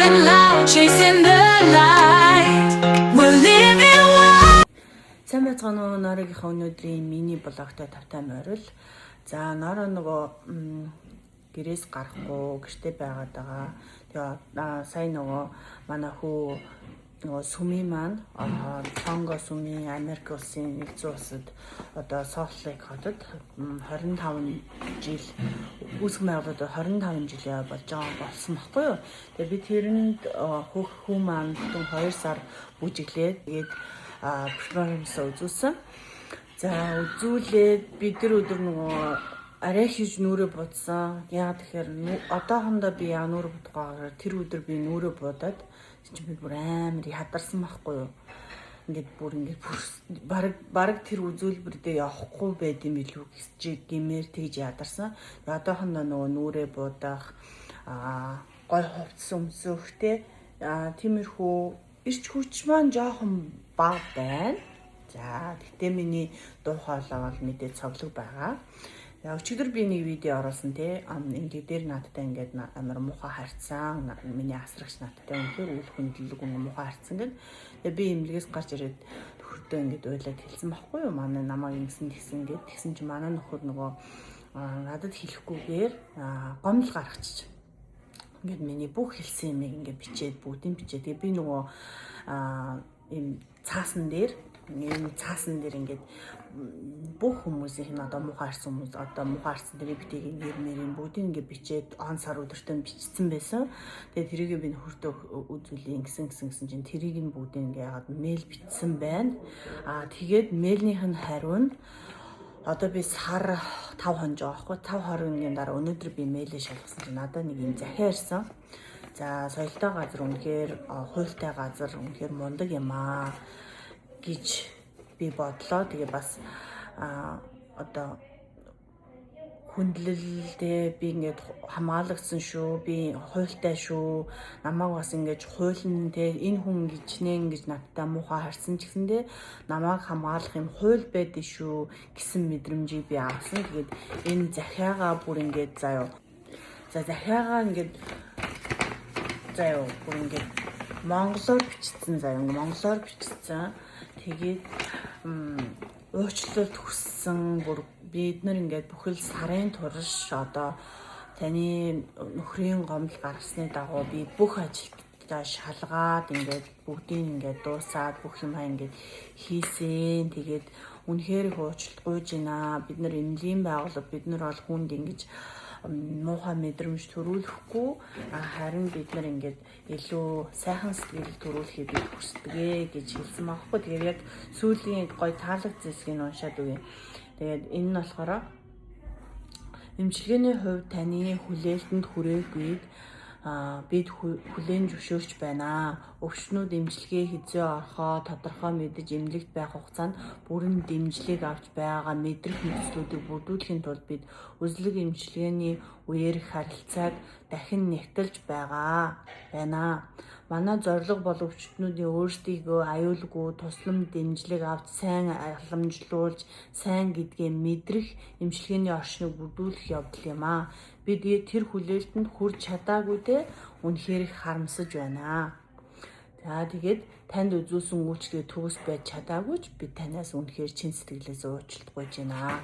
laughing loud, chasing the light. We're living wild. Сайн байцгаана уу Норогийнхаа өнөөдрийн миний блогтой тавтай морил. За Нороо нөгөө гэрээс гарахгүй гэртээ байгаад байгаа. Тэгээ сая нөгөө манай хүү нөгөө сүми маань Конго сүми Америк улсын нэгэн улсад одоо Солт-Лейк хотод 25 жил үүсгэн байгуулагдаад 25 жил болж байгаа болсон байхгүй юу. Тэгээ би тэрэнд хүү маань 2 сар бүжиглээд тэгээд перформанс үзүүлсэн. За үзүүлээд бид нар өдөр нөгөө арай хийж нүрэ будсан. Яагаад тэгэхээр одоохондоо би яа нүрэ будгаагаар тэр өдөр би нүрэ будаад чи би бүр амар ядарсан байхгүй юу. Ингээд бүр баг тэр үзүүлбэр дээр явахгүй байд юм билүү гэж гэмээр тэгж ядарсан. Одоохондоо нөгөө нүрэ будах гой хувцсан өмсөхтэй тиймэрхүү ирч хүч маань жоохон бага байна. За гэтээ миний дуу хоолой бол мэдээ цоглог байгаа. Өчигдөр би нэг видео оруулсан тий. Ингээд дээр надтай ингээд амар муухай харьцсан. Миний асрагч надтай үнэхээр үл хөндлөг муухай харьцсан гэдэг. Тэгээ би имлэгээс гарч ирээд нөхөртөө ингээд уйлаад хэлсэн байхгүй юу? Манай намайг ингэсэн тэгсэн гэдэг. Тэгсэн чи манай нөхөр нөгөө надад хэлэхгүйгээр гомдол гаргачих. Ингээд миний бүх хэлсэн юмыг ингээд бичээд бүгдийг бичээд. Тэгээ би нөгөө ийм цаасан дээр ингээд бүх хүмүүсийн одоо муухай харсан хүмүүс одоо муухай харсан дээр битгий нэрмэрийн бүгдийг ингээд бичээд он сар өдөртөө бичсэн байсан. Тэгээ тэрийг би нөхөртөө үзүүлээ гэсэн чинь тэрийг нь бүгдийг ингээд яагаад мэйл бичсэн байна. Тэгээд мэйлнийх нь хариу нь одоо би сар 5 хоног байгаа байхгүй 5 хоногийн дараа өнөөдөр би мэйлээ шалгасан чинь надад нэг юм захиа ирсэн. За соёлтой газар үнэхээр хуультай газар үнэхээр мундаг юм аа гэж би бодлоо. Тэгээ бас одоо хүндлэлтэй би ингээд хамгаалагдсан шүү. Би хуультай шүү. Намайг бас ингээд хуулийн те энэ хүн гэж надтай муухай харсан ч гэсэндээ намайг хамгаалах юм хууль байдаг шүү гэсэн мэдрэмжийг би авсан. Тэгээд энэ захиагаа бүр ингээд заяа. За захиагаа ингээд заяа бүр ингээд монголоор бичсэн заяа. Монголоор бичсэн. Тэгээд уучлалт хүссэн бүр бид нар ингээд бүхэл сарын турш одоо таны нөхрийн гомдол гаргасны дагуу би бүх ажилтнаа шалгаад ингээд бүгдийг ингээд дуусаад бүх юм ингээд хийсэн. Тэгээд үнэхээр их уучлалт гуйж байна. Бид нар эмнэлгийн байгууллага бид нар бол хүнд ингэж муухай мэдрэмж төрүүлэхгүй харин бид нар ингээд илүү сайхан сэтгэл төрүүлэхийг би хүсдэг гэж хэлсэн байхгүй. Тэгээд яг сүүлийн гоё таалагдсан хэсгийг уншаад үгүй. Тэгээд энэ нь болохоор эмчилгээний хувьд таны хүлээлтэнд хүрээгүй бид хүлээн зөвшөөрч байна. Өвчнүүд эмчилгээ хийзээ орохоо тодорхой мэдэж эмнэлэгт байх хугацаанд бүрэн дэмжлэг авч байгаа мэдрэх нөхцлүүдийг бүрдүүлэхийн тулд бид үзлэг эмчилгээний үеэр харилцааг дахин нэгтэлж байна. Манай зорилго бол өвчтнүүдийн өөрсдийгөө аюулгүй туслам дэмжлэг авч сайн халамжлуулж сайн гэдгээ мэдрэх эмчилгээний орчныг бүрдүүлэх явдал юм аа. Бид тэр хүлээлтэнд хүрч чадаагүй те үнэхээр их харамсаж байна. За тэгээд танд үзүүлсэн үйлчлэгээ төгс байж чадаагүй ч бид танаас үнэхээр чин сэтгэлээс уучлалт гуйж байна.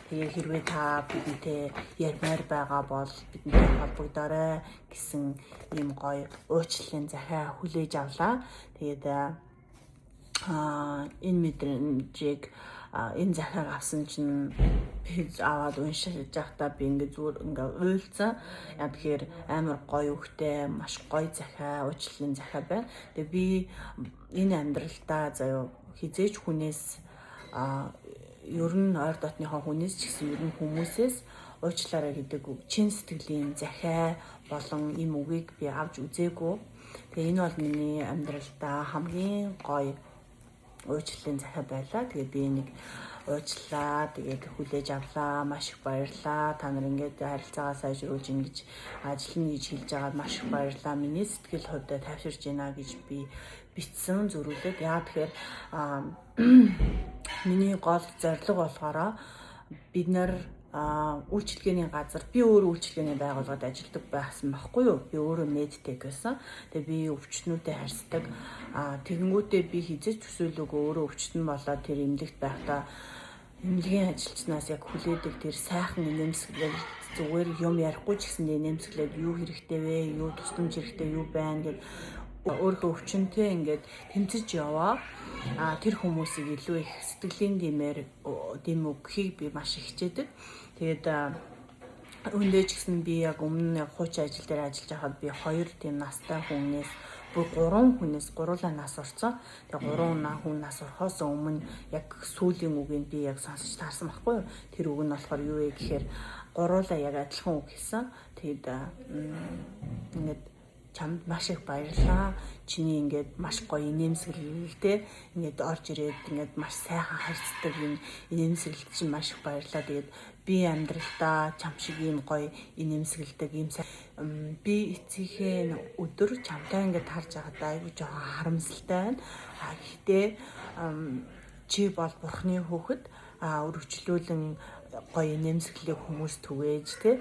Тэгээ хэрвээ та бидэнтэй ярмаар байгаа бол бидэнтэй холбогдоорой гэсэн ийм гоё уучлалын захиа хүлээж авлаа. Тэгээд энэ мэдрэмжийг энэ захиаг авсан чинь аваад уншиж байхдаа би ингээд зүгээр ингээд уйлцсан. Яа тэгэхээр амар гоё өгтэй маш гоё захиа уучлалын захиа байна. Тэгээ би энэ амьдралдаа заяа хизээч хүнээс ер нь ойр дотныхоо хүнээс ч гэсэн ер нь хүмүүсээс уучлаарай гэдэг чин сэтгэлийн захиа болон ийм үгийг би авч үзээгүй. Тэгээ энэ бол миний амьдралдаа хамгийн гоё уучлалын захиа байлаа. Тэгээ би нэг уучлаа. Тэгээд хүлээж авлаа. Маш их баярлалаа. Та нар ингээд харилцаагаа сайжруулж ингэж ажил нь гэж хэлж байгаад маш их баярлалаа. Миний сэтгэл хувьдаа тайвширч байна гэж би бичсэн зөрүүлээд. Яа тэгэхээр миний гол зорилго болохоор бид нар үйлчилгээний газар би өөрөө үйлчилгээний байгууллагад ажилладаг байсан байхгүй юу? Би өөрөө медтек байсан. Тэгээ би өвчтнүүдэд харьцдаг. Тэгэнгүүтээ би хизээч төсөөлөөгүй өөрөө өвчтөн болоод тэр эмнэлэгт байхдаа эмнэлгийн ажилчнаас яг хүлээдэг тэр сайхан инээмсэглэл зүгээр юм ярихгүй ч гэсэн инээмсэглээд юу хэрэгтэй вэ? Юу тусламж хэрэгтэй юу байна гэд өөрийнхөө өвчнөдөө ингээд тэмцэж яваа. Тэр хүмүүсийг илүү их сэтгэлийн дэм өгөхийг би маш их хичээдэг. Тэгээд өндөөч гэсэн би яг өмнө хуучин ажил дээр ажиллаж байхад би 2 тийм настай хүнээс бүр 3 хүнээс гуруулаа нас орсон. Тэгээ 3 хүн нас орохоос өмнө яг сүүлийн үгийг би яг сонсож таарсан байхгүй юу? Тэр үг нь болохоор юу вэ гэхээр гуруулаа яг адилхан үг хэлсэн. Тэгээд ингээд чамд маш их баярлалаа. Чиний ингээд маш гоё инээмсэглэлтэй ингээд орж ирээд ингээд маш сайхан харьцдаг энэ инээмсэглэлт чинь маш их баярлалаа. Тэгээд би амьдралдаа чам шиг ийм гоё инээмсэглэдэг ийм би эцгийнхээ өдөр чамтай ингээд харж байгаадаа айгүй жоохон харамсалтай байна. Гэхдээ чи бол бурхны хүүхэд өргөжлүүлэн гоё инээмсэглэлийг хүмүүс түгээж тэ.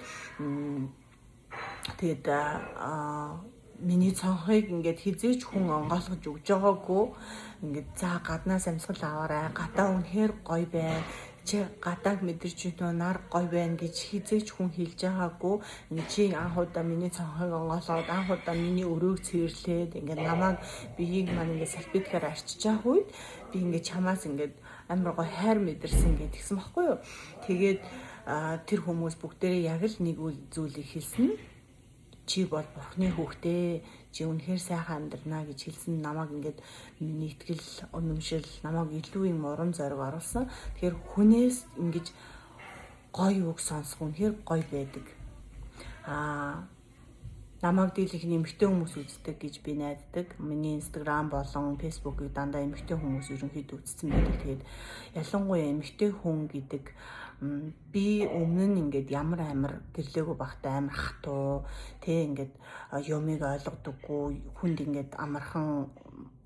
Тэгээд миний цонхыг ингээд хизээч хүн онгойлгож өгж байгаагүй. Ингээд за гаднаас амьсгал аваарай. Гадаа үнэхээр гоё байна. Чи гадааг мэдэрч байна. Нар гоё байна гэж хизээч хүн хэлж байгаагүй. Ингээд чи анхудаа миний цонхыг онгойлгоод анхудаа миний өрөөг цэвэрлээд ингээд намайг биеийг маань ингээд салбитгэхээр арчиж байгаа үед би ингээд чамаас ингээд амар гоё хайр мэдэрсэн гэдгийгсэн баггүй юу. Тэгээд тэр хүмүүс бүгдээрээ яг л нэг зүйлийг хэлсэн. Чи бол бурхны хүүхдээ, чи үнэхээр сайхан амьдрнаа гэж хэлсэн. Намайг ингээд миний итгэл үнэмшил намайг илүү юм урам зориг оруулсан. Тэгэхээр хүнээс ингэж гоё үг сонсох үнэхээр гоё байдаг. Намайг дийлэх эмэгтэй хүмүүс үздэг гэж би найддаг. Миний Instagram болон Facebook-ыг дандаа эмэгтэй хүмүүс ерөнхийдөө үзсэн байдаг. Тэгээд ялангуяа эмэгтэй хүн гэдэг би өмнө нь ингээд ямар амар гэрлээгүй багтаа амар хатуу тэг ингээд юмыг ойлгодоггүй хүнд ингээд амархан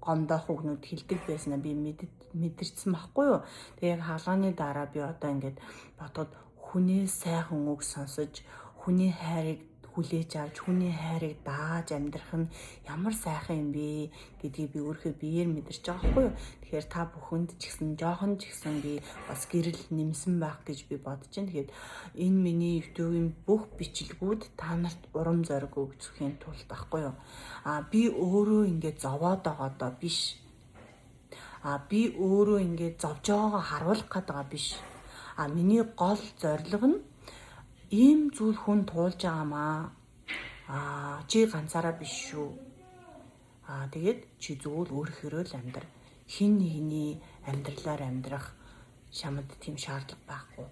гомдоох үгнүүд хэлдэг байснаа би мэдэрсэн байхгүй юу. Тэгээ яг хаалганы дараа би одоо ингээд бодоход хүнээс сайхан үг сонсож хүний хайрыг хүлээж авч хүний хайрыг дааж амьдрах нь ямар сайхан юм бэ гэдгийг би өөрийнхөө биеэр мэдэрч байгаа байхгүй юу. Тэгэхээр та бүхэнд ч гэсэн жоохон ч гэсэн би бас гэрэл нэмсэн байх гэж би бодож байна. Тэгэхээр энэ миний YouTube-ийн бүх бичлэгүүд та нарт урам зориг өгөхөхийн тулд байхгүй юу. Би өөрөө ингээд зовоод байгаадаа биш. Би өөрөө ингээд зовж байгаагаа харуулах гээд байгаа биш. Миний гол зорилго нь ийм зүйл хүн туулж байгаамаа. Чи ганцаараа биш шүү. Тэгээд чи зөвхөн өөрөөрөө л амьдр. Хин нэгний амьдралаар амьдрах чамд тийм шаардлага байхгүй.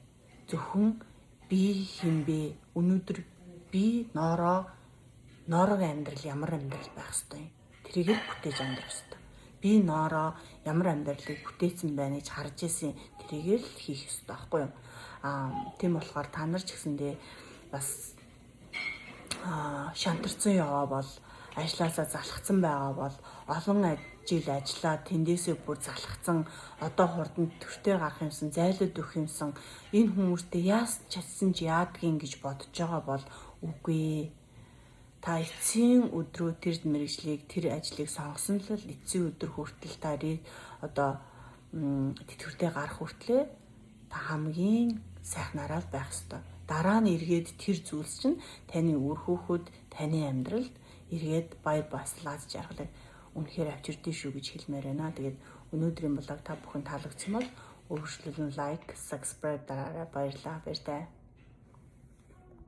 Зөвхөн би хинбэ? Өнөөдөр би ноороо амьдрал ямар амьдрал байх ёстой юм. Тэрийг л бүтээж амьдрах ёстой. Би ноороо ямар амьдралыг бүтээсэн байна гэж харж ирсэн. Тэрийг л хийх ёстой байхгүй юу? Тийм болохоор та нар ч гэсэндээ бас шантарсан яваа бол ажлаасаа залхацсан байгаа бол олон жил ажиллаад тэндээсээ бүр залхацсан одоо хурдан төртөө гарах юмсан зайлууд өгөх юмсан энэ хүмүүстэй яас чадсан ч яадгийн гэж бодож байгаа бол үгүй. Та эцсийн өдрөө тэр мэргэжлийг тэр ажлыг сонгосон л эцсийн өдөр хүртэл та одоо тэтгэвртэй гарах хүртлээр та хамгийн сайхнараа байх ёстой. Дараа нь эргээд тэр зүйлс чинь таны үр хүүхэд, таны амьдралд эргээд баяр баясгалан жаргалыг үнэхээр авчирдээ шүү гэж хэлмээр байна. Тэгээд өнөөдрийн блог та бүхэн таалагдсан бол өргөжлөлн лайк, subscribe дараарай. Баярлалаа. Баяртай.